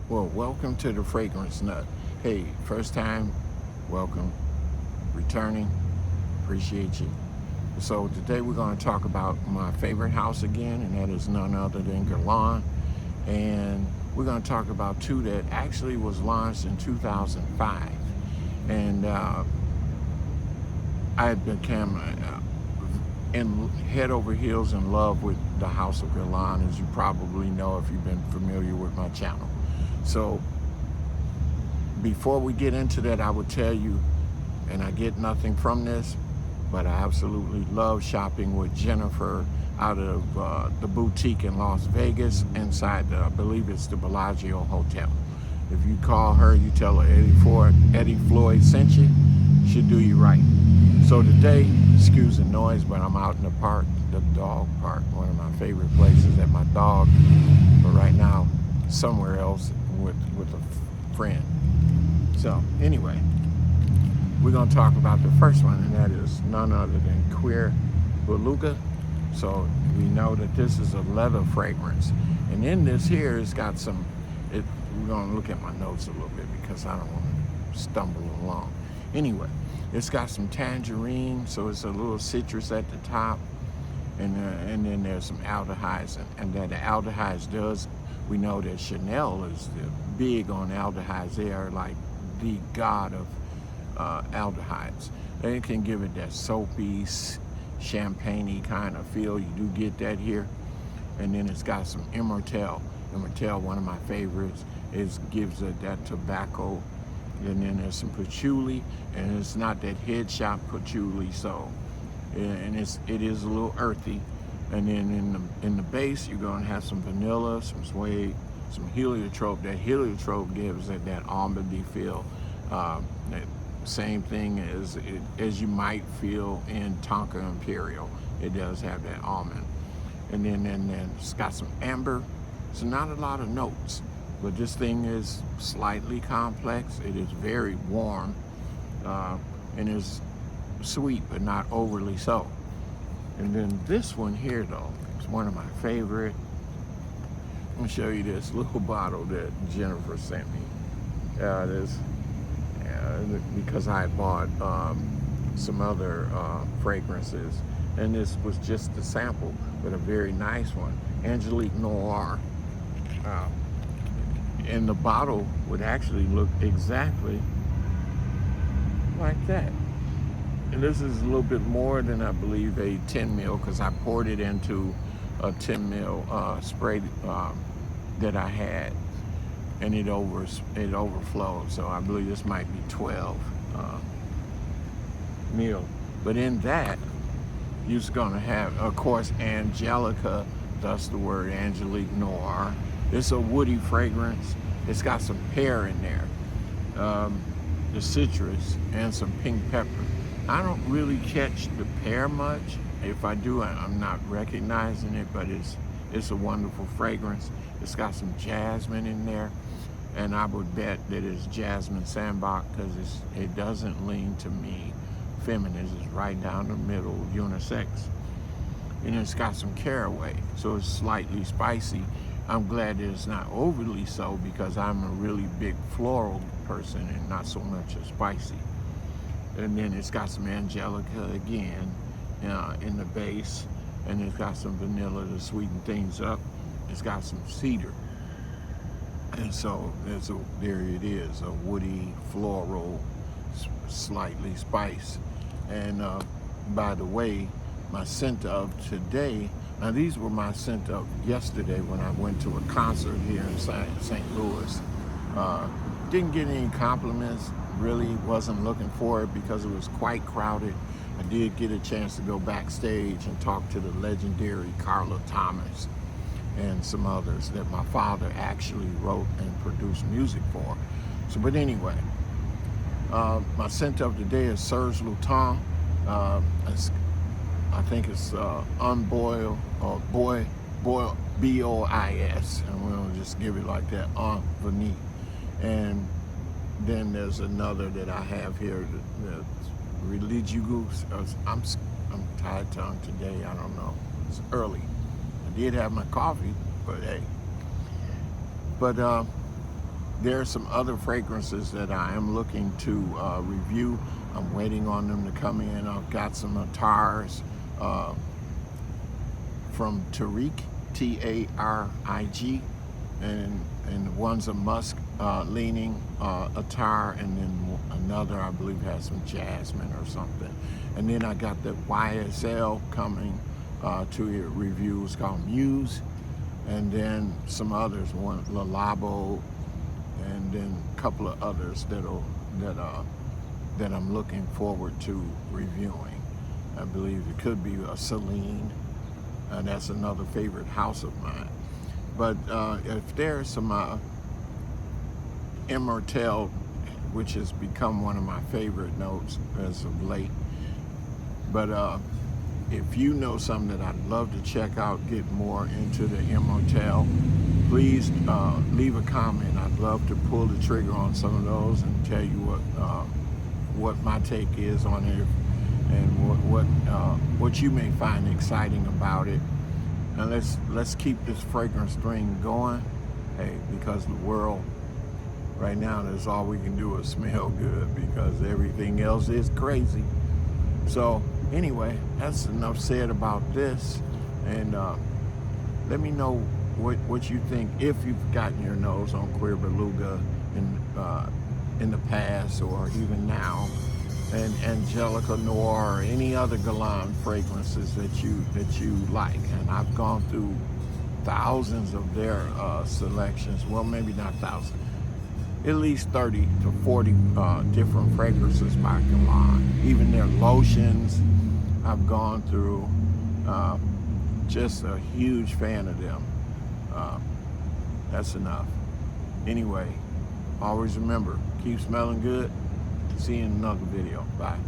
Well, welcome to the Fragrance Nut. Hey, first time, welcome. Returning, appreciate you. So today we're going to talk about my favorite house again, and that is none other than Guerlain. And we're going to talk about two that actually was launched in 2005. And I had become in head over heels in love with the House of Guerlain, as you probably know if you've been familiar with my channel. So before we get into that, I would tell you, and I get nothing from this, but I absolutely love shopping with Jennifer out of the boutique in Las Vegas inside, I believe it's the Bellagio Hotel. If you call her, you tell her Eddie Floyd sent you, she'll do you right. So today, excuse the noise, but I'm out in the park, the dog park, one of my favorite places at my dog, but right now, somewhere else with a friend. So anyway, we're going to talk about the first one, and that is none other than Cuir Beluga. So we know that this is a leather fragrance, and in this here, it's got some. We're going to look at my notes a little bit because I don't want to stumble along. Anyway, it's got some tangerine, so it's a little citrus at the top, and then there's some aldehydes, and that the aldehydes does. We know that Chanel is big on aldehydes. They are like the god of aldehydes. They can give it that soapy, champagne-y kind of feel. You do get that here. And then it's got some Immortelle. Immortelle, one of my favorites, gives it that tobacco. And then there's some patchouli, and it's not that headshot patchouli, so and it is a little earthy. And then in the base, you're gonna have some vanilla, some suede, some heliotrope. That heliotrope gives it that almondy feel. That same thing as you might feel in Tonka Imperial. It does have that almond. And then it's got some amber. So not a lot of notes, but this thing is slightly complex. It is very warm, and is sweet, but not overly so. And then this one here, though, is one of my favorite. I'm gonna show you this little bottle that Jennifer sent me. Because I had bought some other fragrances, and this was just a sample, but a very nice one. Angelique Noire. And the bottle would actually look exactly like that. And this is a little bit more than, I believe, a 10 mil, because I poured it into a 10 mil spray that I had, and it overflowed. So I believe this might be 12 mil. But in that, you're gonna have, of course, Angelica, thus the word Angelique Noire. It's a woody fragrance. It's got some pear in there, the citrus, and some pink pepper. I don't really catch the pear much. If I do, I'm not recognizing it, but it's a wonderful fragrance. It's got some jasmine in there, and I would bet that it's jasmine sambac, because it doesn't lean to me feminine. It's right down the middle, unisex. And it's got some caraway, so it's slightly spicy. I'm glad that it's not overly so, because I'm a really big floral person and not so much a spicy. And then it's got some Angelica again in the base, and it's got some vanilla to sweeten things up. It's got some cedar, and so there it is, a woody, floral, slightly spice. And by the way, my scent of today, now these were my scent of yesterday when I went to a concert here in St. Louis. Didn't get any compliments, really wasn't looking for it because it was quite crowded. I did get a chance to go backstage and talk to the legendary Carla Thomas and some others that my father actually wrote and produced music for. So, but anyway, my scent of the day is Serge Lutens. I think it's unboiled, or boil, B-O-I-S, and we'll just give it like that, vanille. And then there's another that I have here, that's Religious. I'm tired tongue today, I don't know, it's early. I did have my coffee, but hey. But there are some other fragrances that I am looking to review. I'm waiting on them to come in. I've got some attars from Tariq, T-A-R-I-G, and one's a musk leaning attar, and then another I believe has some jasmine or something. And then I got the YSL coming to your reviews called Muse, and then some others, one Le Labo, and then a couple of others that I'm looking forward to reviewing. I believe it could be a Celine, and that's another favorite house of mine. But if there's some Immortelle, which has become one of my favorite notes as of late. But if you know something that I'd love to check out, get more into the Immortelle, please leave a comment. I'd love to pull the trigger on some of those and tell you what my take is on it, and what you may find exciting about it. And let's keep this fragrance thing going. Hey, because the world right now, that's all we can do is smell good, because everything else is crazy. So anyway, that's enough said about this, and let me know what you think, if you've gotten your nose on Cuir Beluga in the past or even now, and Angelique, Noire, or any other Guerlain fragrances that you like. And I've gone through thousands of their selections. Well, maybe not thousands, at least 30 to 40 different fragrances by Guerlain. Even their lotions I've gone through. Just a huge fan of them. That's enough. Anyway, always remember, keep smelling good. See you in another video. Bye.